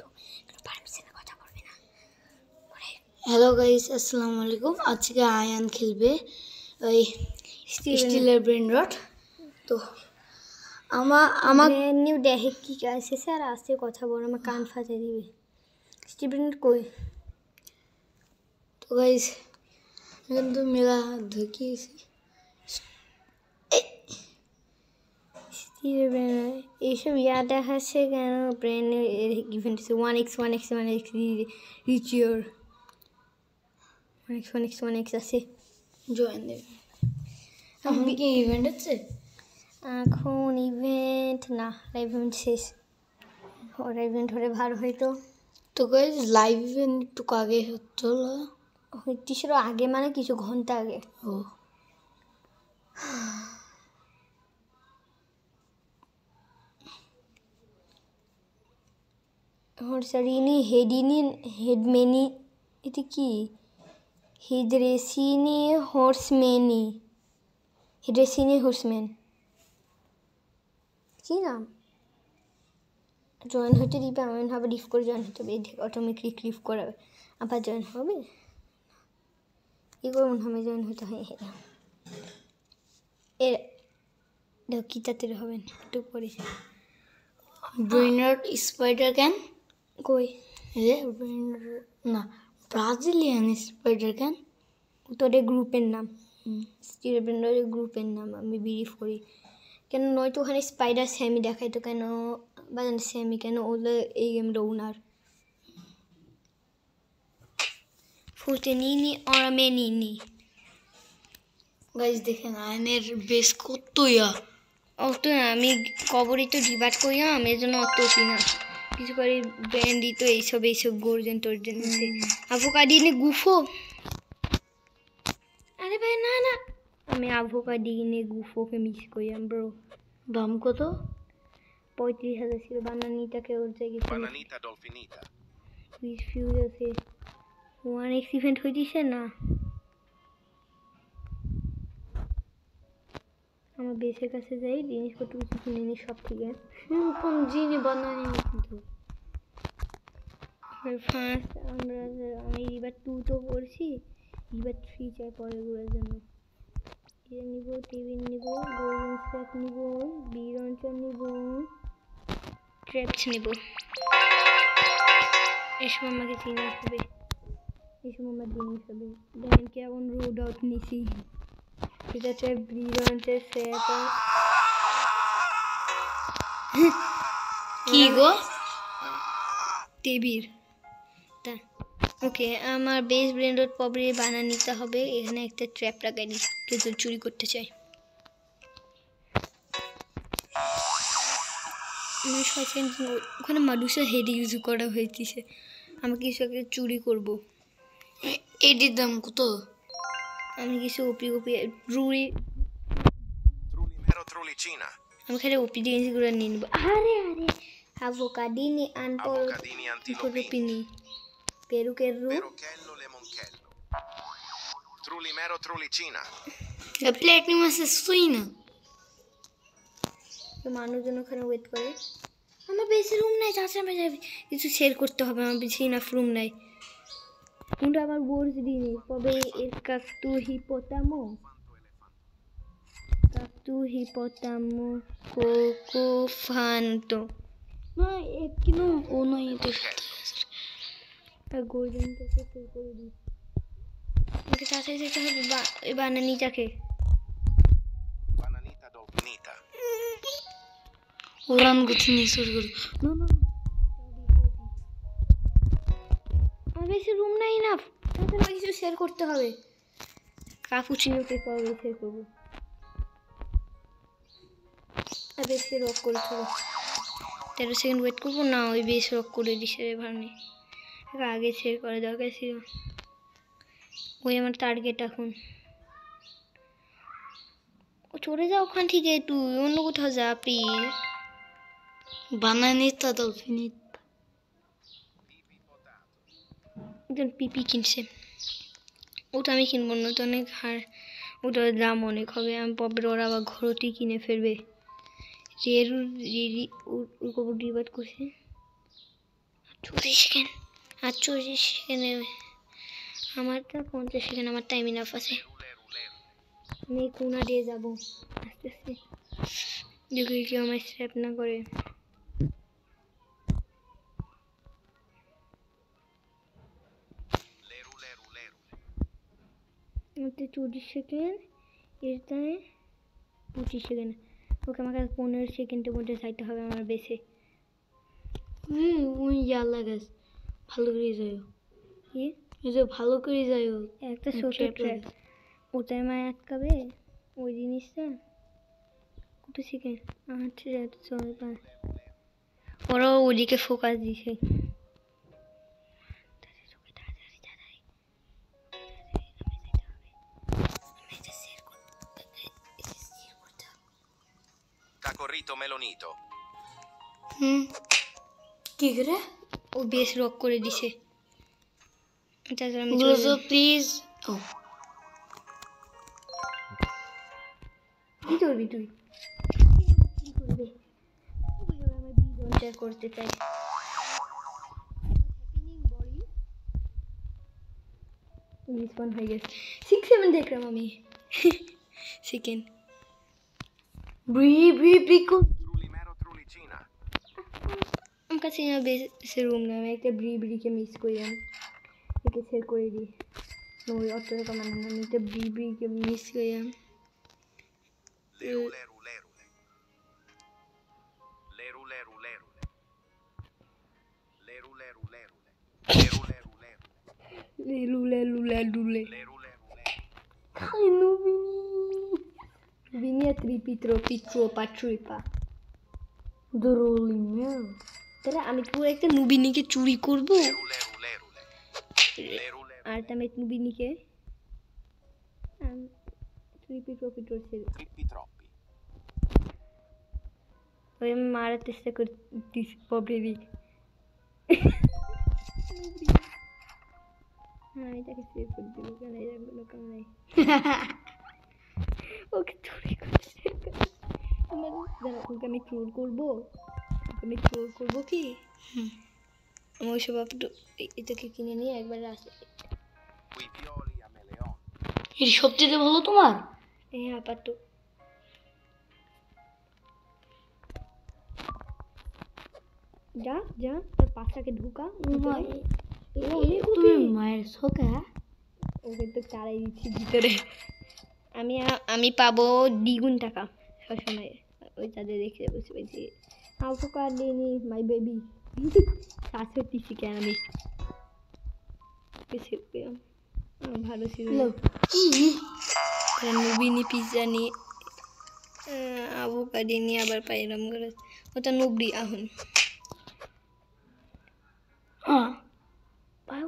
তো পারমিশনে কথা বলবি না। হ্যালো গাইস, আসসালামু আলাইকুম। আজকে আয়ান খেলবে ওই স্টিলের ব্রেন রট। তো আমার নিউ দেখে কি আসছে আর আসতে কথা বল, আমার কান ফাটে দিবে। স্টিভেন কই? তো গাইস কিন্তু মেরা ধকিয়েছে এইসব ইয়া দেখাচ্ছে কেন? ব্রেন ইভেন্ট 1x রিচিওর 1x আছে। জয়েন দেবে। এখন কি ইভেন্ট হচ্ছে? এখন ইভেন্ট না, ইভেন্ট শেষ। ওরা ইভেন্ট হলে ভালো হইতো। তো গাইস লাইভ ইভেন্ট একটু আগে হচ্ছিল, হইতেছিল আগে মানে কিছু ঘন্টা আগে। ও হর্সারিনি হেডিনি হেডমেনি, এটা কি? হেডরেসিনি হর্সমেনি, হেডরেসিনি হর্সম্যান কি নাম? জয়েন হতে দিবে, এমন ভাবে লিভ করে জয়েন হতে হবে, অটোমেটিক লিভ করাবে, আবার জয়েন হবে। কি করে মনে হবে জয়েন হতে হয়? এর দেখো কি তাতে হবে না, একটু পরে ব্রেন রট স্পাইডার ক্যান কই ব্রেন না, ব্রাজিলিয়ান স্পাইডার ক্যান তোদের গ্রুপের নাম, স্টিলের ব্রেন্ডারের গ্রুপের নাম আমি বিলিভ করি। কেন নয়তো ওখানে স্পাইডার স্যামি দেখাইতো কেন? বাজান স্যামি কেন? ওগুলো এই গেমটা ওনার ফুটে নিনি ওরা মেনিনি। গাইস দেখেন আয়নের বেস কত ইয়া। অত না, আমি কবরই তো ডিবাট করি না, আমি এর জন্য অত না কিছু করে ব্যান্ড দিত এইসব গোর্জেন টোর্জেন আভোকাডিনে গুফো। আরে ভাই না না, আমি আভোকাডিনে গুফোকে মিস করি ব্রো। দাম কত? 35,000 ছিল। বানানিটাকে ওর জায়গায় Bananita dolfinita. ফিউজ আছে। 1x ইভেন্ট হইতেছে না। আমার বেসের কাছে যাই, জিনিসপত্র কিছু কিনে নিই সব থেকে। কোন জিনিস বানানি কিন্তু ফার্স্ট আমি এবার 2 তো করছি, এবার 3 চাই পরের জন্য। এটা নিব, টেবিল নিব, গোল্ডেন স্ট্যাক নিব, বিরঞ্চন নিব, ট্র্যাপস নিব। এসব আমাকে চিনি হবে, এসব আমার জিনিস হবে। দেখেন কেমন রোড আউট নিছি। এটা হচ্ছে বিরঞ্চের সেটা কি গো? টেবিল তা ওকে। আমার বেস ব্রেন্ডের পরে বানা নিতে হবে। এখানে একটা ট্র্যাপ লাগাই দিই, কেউ যদি চুরি করতে চাই। ওখানে মানুষের হেড ইউজ করা হয়েছে, আমি কিছু একটা চুরি করবো। এটির দাম কত? আমি কিছু ওপি রুড়ি, Trullicina. আমি খালি ওপি জিনিসগুলো নিয়ে নেবো। আরে আরে avocadini Avocadini antilopini. পেরুকের রু Perochello lemonchello. Trullimero trullicina. Platinum আছে সুই না। তো মানুষজন ওখানে ওয়েট করে। আমার বেশি রুম নাই, চাচা যাবে কিছু শেয়ার করতে হবে, আমার বেশি ইনাফ রুম নাই। কিন্তু আমার বোর্ড দিনে তবে এর কাস্তু হিপোটামো কোকো ফান্টো না কিনো কোনো ইতে গোল্ডেনটাকে সেল করে দিই। আমাকে তাড়াতাড়ি যেতে হবে বানানিটাকে। Bananita dolfinita. উড়ান গুছি নিয়ে শুরু করি। না না আমার বেশি রুম নাই না, আমার কিছু শেয়ার করতে হবে। কাপুচিনোকে কবে শেয়ার করবো? বেশি রক করেছিল 13 সেকেন্ড ওয়েট করবো না, ওই বেশ রক করে দিছে রে ভাবনি। আগে শেয়ার করা দরকার ছিল, ওই আমার টার্গেট। এখন চলে যাও ওখান থেকে, তুই অন্য কোথাও যা প্লিজ। বানানিতা ডলফিনিতা একজন পিপি কিনছে, ওটা আমি কিনবো না, তো অনেক হার, ওটার দাম অনেক হবে। আমি পবের ওরা আবার ঘরটি কিনে ফেলবে। রেরু রিরি ওর কবর ডিবাট করছে। 40 সেকেন্ড আর 40 সেকেন্ডে আমারটা 50 সেকেন্ড আমার টাইম ইনাফ আছে আমি কোনা দিয়ে যাবো আস্তে আস্তে দেখি কি আমার স্ট্র্যাপ না করে ওতে 40 সেকেন্ড এটায় 25 সেকেন্ড ওকে আমার কাছে 15 সেকেন্ডের মধ্যে চাইতে হবে আমার বেশি ওই ইয়ালা গাছ ভালো করে যাও কি এই যে ভালো করে যাও একটা ছোট ট্র্যাক ওটাই মায় আটকাবে ওই জিনিসটা কত সেকেন্ড আচ্ছা চল ওরা ওদিকে ফোকাস দিছে Tacorrito Melonito. কি করে ও বেশ রক করে দিছে তাহলে আমি বুঝো প্লিজ ও কি করবি তুই কি করবি আমি বিজনটা করতে চাই রিসপন্ড হয়ে গেছে 6-7 দেখলাম আমি সেকেন্ড ব্রি Trulimero Trulicina. আমার কাছে বেশি রুম না আমি একটা ব্রিকে মিস করি আমি একে সেল করে দিই ওই অত টাকা মানে না আমি একটা ব্রিকে মিস করি আমি Lerule rulerule. Lerule rulerule. Lerule rulerule. Lerule rulerule. লুলে Lerule rulerule. খালি Vinia tripitro patripa দরুলিমের তাহলে আমি পুরো একটা নুবিনিকে চুরি করব Lerule rulerule. Lerule. আর আমি নুবিনিকে ট্রিপিট্রো সেল Trippi troppi. ওই আমি মারার চেষ্টা করছি প্রবলেমই আমি তাকে সেভ করে দিব কেন এরকম কাম নাই ওকে চুরি করছে ওকে আমি চোর করবো কি আমি ওইসব এটাকে কিনে নিয়ে একবার রাস্তায় Qui violi a meleon. এর সবচেয়ে ভালো তোমার হ্যাঁ আপাতত যা তার পাশাকে ঢুকা তুমি মায়ের শোকা ওকে তো চালাই দিচ্ছি ভিতরে আমি পাবো দ্বিগুণ টাকা সবসময় ওই তাদের দেখে বুঝতে পেরেছি আভোকাড দিইনি মাই বেবি 60 শিখে আমি ভালো ছিল নুবিনি পিৎজা নিয়ে আভোকাড নিয়ে আবার পাইলাম করে ওটা নুবড়ি আহুন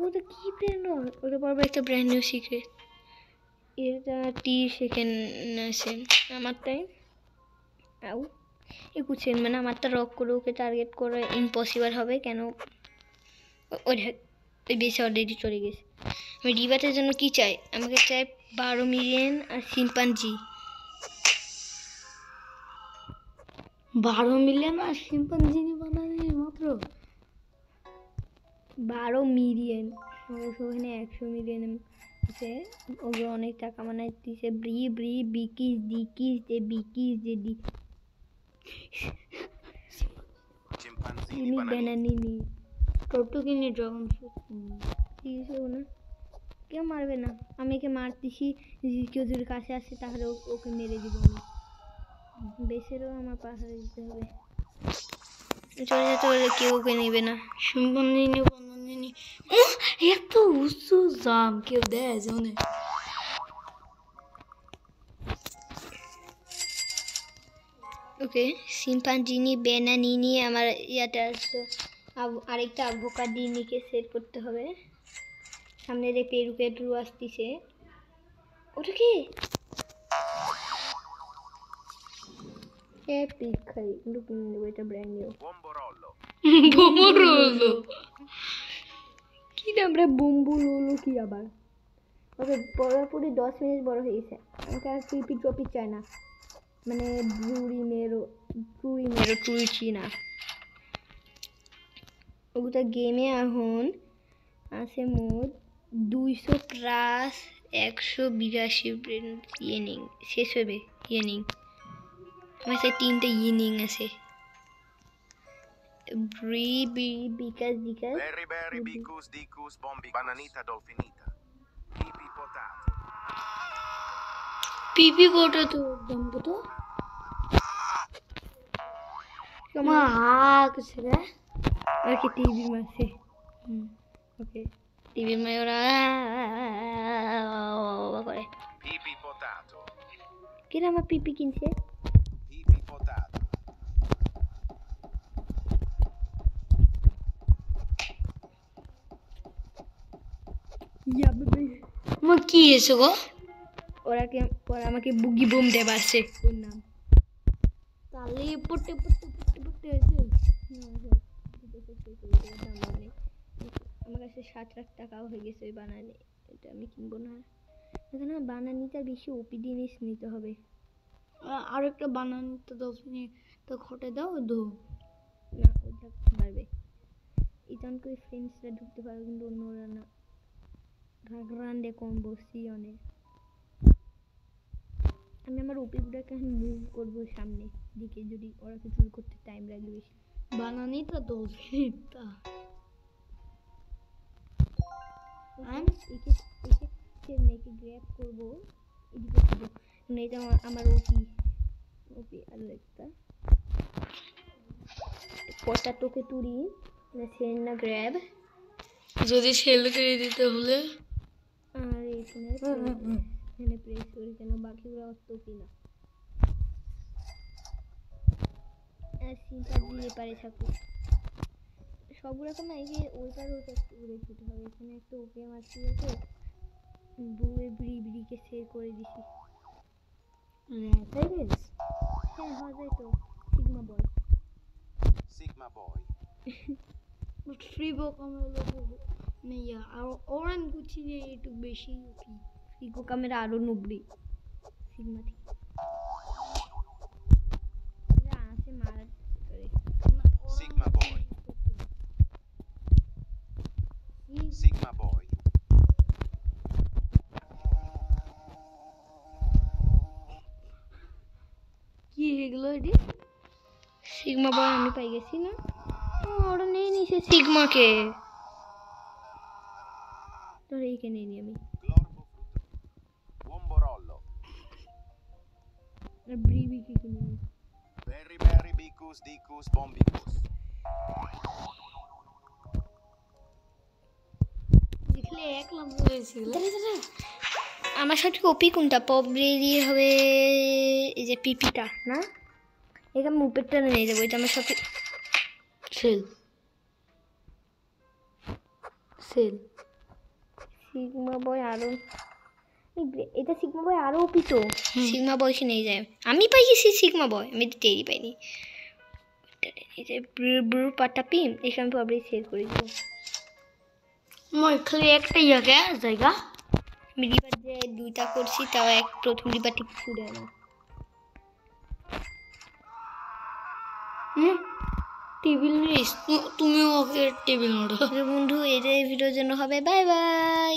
ওটা কি ব্র্যান্ড ওটা পরবার একটা ব্র্যান্ড নিউ সিক্রেট এটা 30 সেকেন্ড আছে আমার টাইম আউ 21 সেকেন্ড মানে আমারটা রক করে ওকে টার্গেট করা ইম্পসিবল হবে কেন ওই বেশি অলরেডি চলে গেছে আমি রিবাটের জন্য কি চাই আমাকে চাই 12 মিলিয়ন আর শিম্পাঞ্জি 12 মিলিয়ন আর শিম্পাঞ্জিনি বানালে মাত্র 12 মিলিয়ন ওখানে 100 মিলিয়ন আছে ওগুলো অনেক টাকা মানে দিছে বিকিস দে দি Chimpanzini bananini. ব্যানানিনি টর্টুকিনি ড্রাগন ফ্রুট দিয়েছে না কেউ মারবে না আমি একে মারতেছি কেউ যদি কাছে আসে তাহলে ওকে মেরে দিব আমি বেশেরও আমার পাহাড়ে দিতে হবে চলে যেতে হলে কেউ ওকে নেবে না শিম্পাঞ্জিনি বানানিনি এত উঁচু জাম কেউ দেয় জানে ওকে শিম্পাঞ্জিনি ব্যানানিনি আমার ইয়াতে আসছে আরেকটা আভোকাডিনিকে সেট করতে হবে সামনে যে পেরু আসতেছে ওটা কি এপিক খাই কিন্তু কিনে নেবো এটা ব্র্যান্ড নিউ Bomborollo. বোমরোলো কি নাম রে বুম্বু লোলো কি আবার ওকে পুরোপুরি 10 মিনিট বড় হয়ে গেছে আমাকে আর ট্রপি চাই না মানে টুরি চিনা ওটা গেমে এখন আছে মোট 200 প্লাস 182 ইয়েনিং শেষ হবে ইয়েনিং আমার কাছে 3টে ইয়েনিং আছে বিকাশ Berry berry bicus dicus bombi bananita dolfinita. Pipi potato. পিপি কোটা তো দমবো তো মা কিছু রে আর কি টিভি মাসে ওকে টিভির মায়ে ওরা করে Pipi potato. কিরা আমার পিপি কিনছে Pipi potato. মা কি এসো গো ওরা আমাকে বুগি বুম দেব আছে ওর নাম তাহলে পড়তে পড়তে পড়তে পড়তে হয়েছে আমার কাছে 7 লাখ টাকাও হয়ে গেছে ওই বানানে এটা আমি কিনবো না এখানে বানানিটা বেশি ওপি জিনিস নিতে হবে আর একটা বানান তো দশমিনি তো খটে দাও দো না ওটা পারবে ইতান করে ফ্রেন্ডসরা ঢুকতে পারবে কিন্তু অন্যরা না গ্রান্ডে কম্বো সিয়নে আমি আমার ওপিগুলোকে মুভ করবো সামনে দিকে যদি ওরা কিছু করতে টাইম লাগবে বেশি বানানি তো দশমিনিটা একে নেকে গ্র্যাব করবো এদিকে করবো মানে এটা আমার ওপি আর একটা কটা তোকে তুলি না সেন না গ্র্যাব যদি সেল করে দিতে হলে আর এখানে প্রেস করি কেন বাকিগুলো অত কিনা সিম্পল দিয়ে পারে থাকুক সবগুলো না এই যে ওই পার উড়ে যেতে হবে এখানে একটা ওকে মারছি আছে বুয়ের বিড়িকে সেভ করে দিছি তাই বেশ হ্যাঁ হয় যাই তো সিগমা বয় Sigma boy. ফ্রি বক আমার লোক নেই আর ওরান গুছি নিয়ে একটু বেশি কি ফিগো ক্যামেরা আরো 90 সিগমা থেকে আছে মারা করে Sigma boy. Sigma boy. কি এগুলো এটি সিগমা বয় আমি পাই গেছি না ওরা নেই নিছে সিগমাকে তোর এইখানে নিয়ে আমি Glorbo frutto. Bomborollo. ব্রিবিকে কিনে নিই Berry berry bicus dicus bombicus. দেখলে এক লাভ হয়েছিল আমার সাথে ওপি কোনটা পপ দিয়ে হবে এই যে পিপিটা না এটা আমি উপরটা নিয়ে যাবো এটা আমার সাথে সেল সিগমা বয় আরো এটা সিগমা বয় আরো ওপি তো সিগমা বয়কে নিয়ে যায় আমি পাই গেছি সিগমা বয় আমি তো টেরি পাইনি এই যে ব্রু পাটা পিম এখানে আমি পাবলিক শেয়ার করে দিব মই খালি একটা জায়গা আমি রিবার যে 2টা করছি তাও প্রথম রিবারটি কিছু দেয় না টেবিল নিস তুমিও ওকে টেবিল মোড়ো বন্ধু এই যে ভিডিওর জন্য হবে বাই বাই